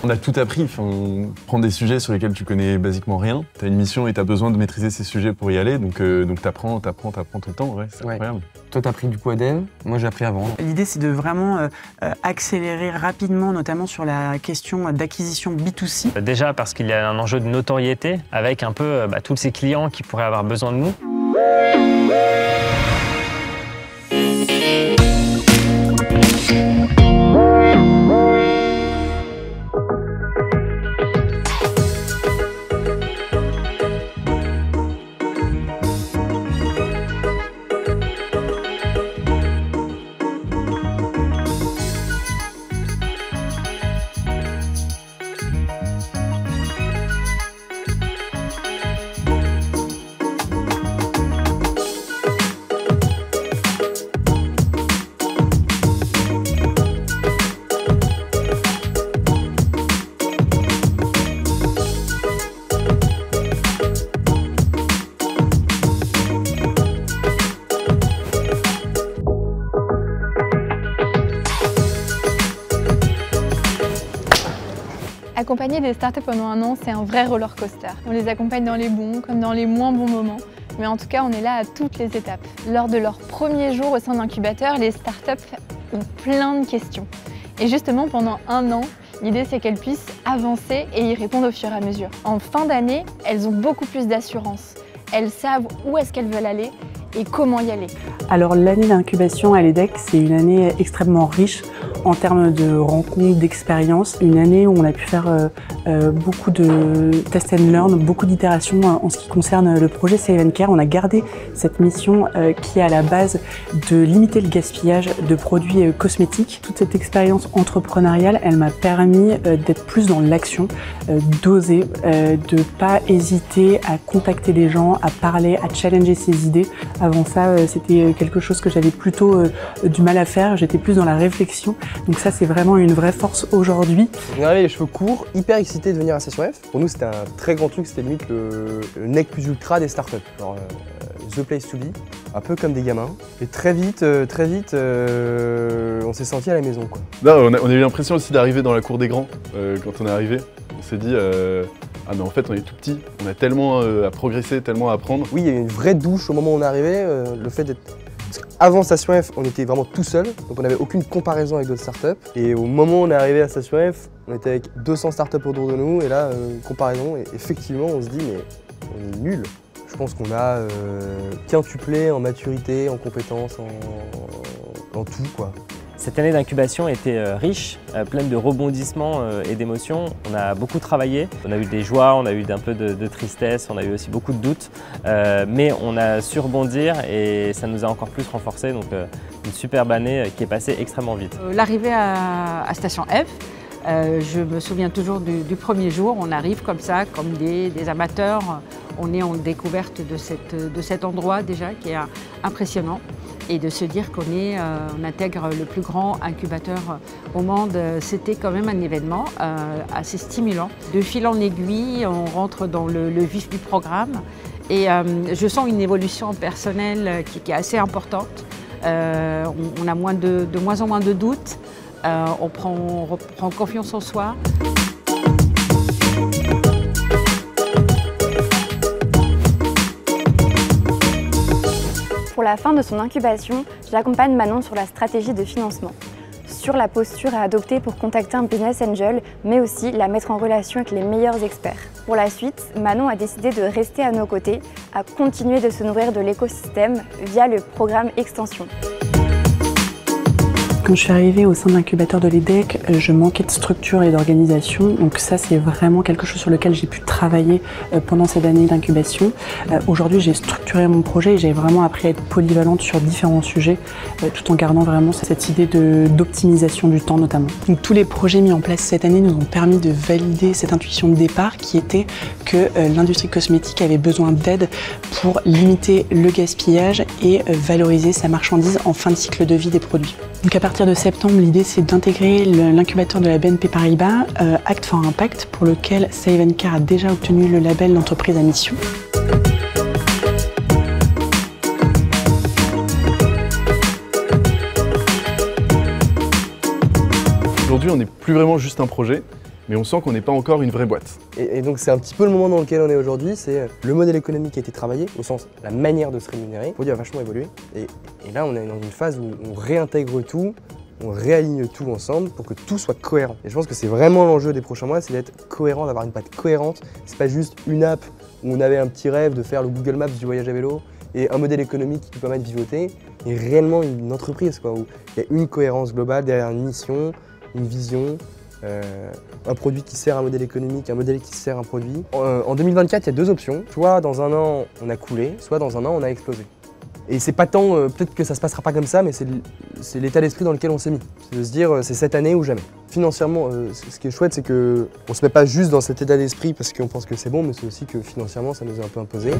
On a tout appris, enfin, prendre des sujets sur lesquels tu connais basiquement rien. Tu as une mission et tu as besoin de maîtriser ces sujets pour y aller, donc t'apprends tout le temps, ouais, c'est incroyable. Toi t'as appris du coup à dev, moi j'ai appris à vendre. L'idée c'est de vraiment accélérer rapidement, notamment sur la question d'acquisition B2C. Déjà parce qu'il y a un enjeu de notoriété avec un peu tous ces clients qui pourraient avoir besoin de nous. Accompagner des startups pendant un an, c'est un vrai roller coaster. On les accompagne dans les bons comme dans les moins bons moments. Mais en tout cas, on est là à toutes les étapes. Lors de leur premier jour au sein d'incubateur, les startups ont plein de questions. Et justement, pendant un an, l'idée c'est qu'elles puissent avancer et y répondre au fur et à mesure. En fin d'année, elles ont beaucoup plus d'assurance. Elles savent où est-ce qu'elles veulent aller et comment y aller. Alors l'année d'incubation à l'EDEC, c'est une année extrêmement riche en termes de rencontres, d'expériences. Une année où on a pu faire beaucoup de test and learn, beaucoup d'itérations en ce qui concerne le projet Save & Care. On a gardé cette mission qui est à la base de limiter le gaspillage de produits cosmétiques. Toute cette expérience entrepreneuriale, elle m'a permis d'être plus dans l'action, d'oser, de pas hésiter à contacter des gens, à parler, à challenger ses idées. Avant ça, c'était quelque chose que j'avais plutôt du mal à faire. J'étais plus dans la réflexion. Donc ça, c'est vraiment une vraie force aujourd'hui. On est arrivé les cheveux courts, hyper excité de venir à Station F. Pour nous, c'était un très grand truc. C'était limite le nec plus ultra des startups. Alors, the place to be, un peu comme des gamins. Et très vite, on s'est senti à la maison, quoi. Là, on a eu l'impression aussi d'arriver dans la cour des grands quand on est arrivé. On s'est dit, ah mais en fait on est tout petit, on a tellement à progresser, tellement à apprendre. Oui, il y a eu une vraie douche au moment où on est arrivé, le fait d'être... Avant Station F, on était vraiment tout seul, donc on n'avait aucune comparaison avec d'autres startups. Et au moment où on est arrivé à Station F, on était avec 200 startups autour de nous, et là, comparaison, et effectivement, on se dit, mais on est nuls. Je pense qu'on a quintuplé en maturité, en compétences, en tout, quoi. Cette année d'incubation était riche, pleine de rebondissements et d'émotions. On a beaucoup travaillé, on a eu des joies, on a eu un peu de tristesse, on a eu aussi beaucoup de doutes, mais on a su rebondir et ça nous a encore plus renforcés. Donc une superbe année qui est passée extrêmement vite. L'arrivée à Station F, je me souviens toujours du premier jour. On arrive comme ça, comme des amateurs. On est en découverte de cet endroit déjà qui est impressionnant. Et de se dire qu'on intègre le plus grand incubateur au monde, c'était quand même un événement assez stimulant. De fil en aiguille, on rentre dans le vif du programme et je sens une évolution personnelle qui est assez importante. On a de moins en moins de doutes, on reprend confiance en soi. Pour la fin de son incubation, j'accompagne Manon sur la stratégie de financement, sur la posture à adopter pour contacter un business angel, mais aussi la mettre en relation avec les meilleurs experts. Pour la suite, Manon a décidé de rester à nos côtés, à continuer de se nourrir de l'écosystème via le programme Extension. Quand je suis arrivée au sein de l'incubateur de l'EDEC, je manquais de structure et d'organisation. Donc ça, c'est vraiment quelque chose sur lequel j'ai pu travailler pendant cette année d'incubation. Aujourd'hui, j'ai structuré mon projet et j'ai vraiment appris à être polyvalente sur différents sujets, tout en gardant vraiment cette idée d'optimisation du temps notamment. Donc tous les projets mis en place cette année nous ont permis de valider cette intuition de départ qui était que l'industrie cosmétique avait besoin d'aide pour limiter le gaspillage et valoriser sa marchandise en fin de cycle de vie des produits. Donc à partir de septembre, l'idée c'est d'intégrer l'incubateur de la BNP Paribas, Act for Impact, pour lequel Save & Care a déjà obtenu le label d'entreprise à mission. Aujourd'hui, on n'est plus vraiment juste un projet, mais on sent qu'on n'est pas encore une vraie boîte. Et donc c'est un petit peu le moment dans lequel on est aujourd'hui, c'est le modèle économique qui a été travaillé, au sens la manière de se rémunérer. Le produit a vachement évolué. Et là, on est dans une phase où on réintègre tout, on réaligne tout ensemble pour que tout soit cohérent. Et je pense que c'est vraiment l'enjeu des prochains mois, c'est d'être cohérent, d'avoir une patte cohérente. C'est pas juste une app où on avait un petit rêve de faire le Google Maps du voyage à vélo et un modèle économique qui peut permettre de vivoter, et réellement une entreprise quoi, où il y a une cohérence globale derrière une mission, une vision, un produit qui sert un modèle économique, un modèle qui sert un produit. En 2024, il y a deux options. Soit dans un an, on a coulé, soit dans un an, on a explosé. Et c'est pas tant, peut-être que ça se passera pas comme ça, mais c'est l'état d'esprit dans lequel on s'est mis. C'est de se dire, c'est cette année ou jamais. Financièrement, ce qui est chouette, c'est qu'on se met pas juste dans cet état d'esprit parce qu'on pense que c'est bon, mais c'est aussi que financièrement, ça nous est un peu imposé.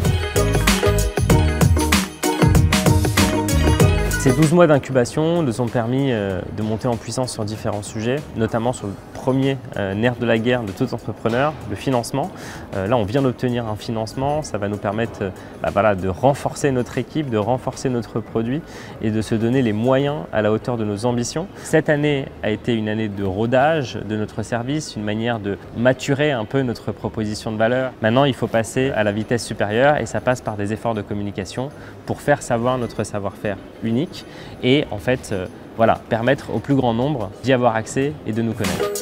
Ces 12 mois d'incubation nous ont permis de monter en puissance sur différents sujets, notamment sur le premier nerf de la guerre de tout entrepreneur, le financement. Là, on vient d'obtenir un financement, ça va nous permettre de renforcer notre équipe, de renforcer notre produit et de se donner les moyens à la hauteur de nos ambitions. Cette année a été une année de rodage de notre service, une manière de maturer un peu notre proposition de valeur. Maintenant, il faut passer à la vitesse supérieure et ça passe par des efforts de communication pour faire savoir notre savoir-faire unique et en fait permettre au plus grand nombre d'y avoir accès et de nous connaître.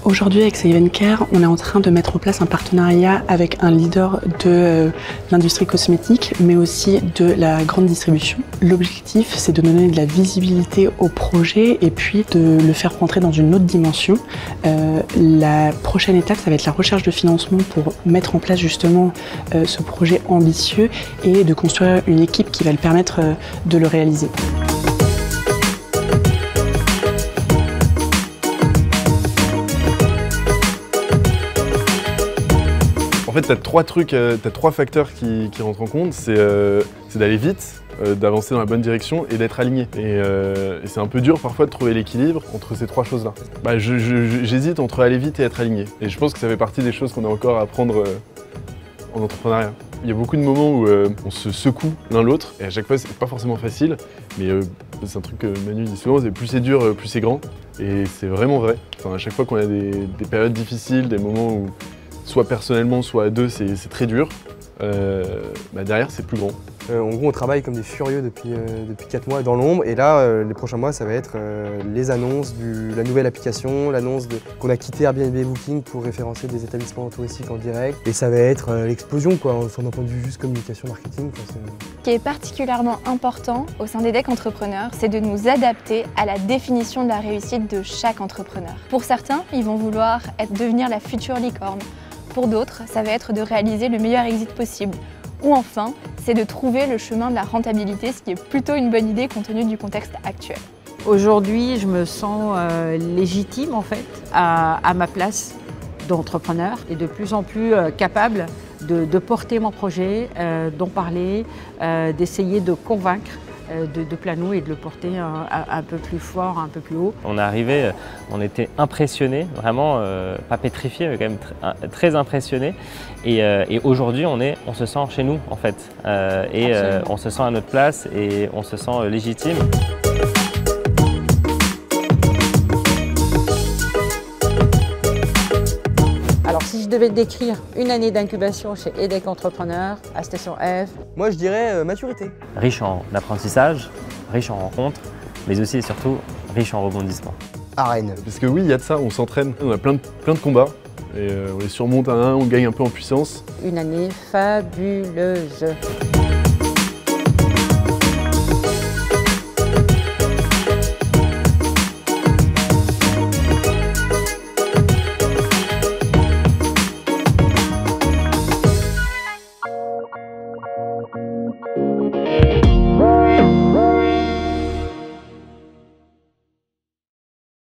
Aujourd'hui, avec Save & Care, on est en train de mettre en place un partenariat avec un leader de l'industrie cosmétique, mais aussi de la grande distribution. L'objectif, c'est de donner de la visibilité au projet et puis de le faire rentrer dans une autre dimension. La prochaine étape, ça va être la recherche de financement pour mettre en place justement ce projet ambitieux et de construire une équipe qui va le permettre de le réaliser. En fait, t'as trois facteurs qui rentrent en compte. C'est d'aller vite, d'avancer dans la bonne direction et d'être aligné. Et c'est un peu dur parfois de trouver l'équilibre entre ces trois choses-là. J'hésite entre aller vite et être aligné. Et je pense que ça fait partie des choses qu'on a encore à apprendre en entrepreneuriat. Il y a beaucoup de moments où on se secoue l'un l'autre et à chaque fois c'est pas forcément facile, mais c'est un truc que Manu dit souvent, c'est plus c'est dur, plus c'est grand. Et c'est vraiment vrai. Enfin, à chaque fois qu'on a des périodes difficiles, des moments où soit personnellement, soit à deux, c'est très dur. Derrière, c'est plus grand. En gros, on travaille comme des furieux depuis 4 mois dans l'ombre. Et là, les prochains mois, ça va être les annonces de la nouvelle application, l'annonce qu'on a quitté Airbnb Booking pour référencer des établissements touristiques en direct. Et ça va être l'explosion, quoi, d'un point de vue juste communication, marketing. Ce qui est particulièrement important au sein d'EDEC Entrepreneurs, c'est de nous adapter à la définition de la réussite de chaque entrepreneur. Pour certains, ils vont vouloir devenir la future licorne. Pour d'autres, ça va être de réaliser le meilleur exit possible. Ou enfin, c'est de trouver le chemin de la rentabilité, ce qui est plutôt une bonne idée compte tenu du contexte actuel. Aujourd'hui, je me sens légitime en fait à ma place d'entrepreneur et de plus en plus capable de porter mon projet, d'en parler, d'essayer de convaincre de Plano et de le porter un peu plus fort, un peu plus haut. On est arrivé, on était impressionnés, vraiment pas pétrifiés, mais quand même très impressionnés. Et aujourd'hui, on se sent chez nous en fait. On se sent à notre place et on se sent légitime. Alors si je devais décrire une année d'incubation chez EDEC Entrepreneurs à Station F. Moi je dirais maturité. Riche en apprentissage, riche en rencontres, mais aussi et surtout riche en rebondissements. Arène. Parce que oui, il y a de ça, on s'entraîne, on a plein de combats et on les surmonte à un, on gagne un peu en puissance. Une année fabuleuse.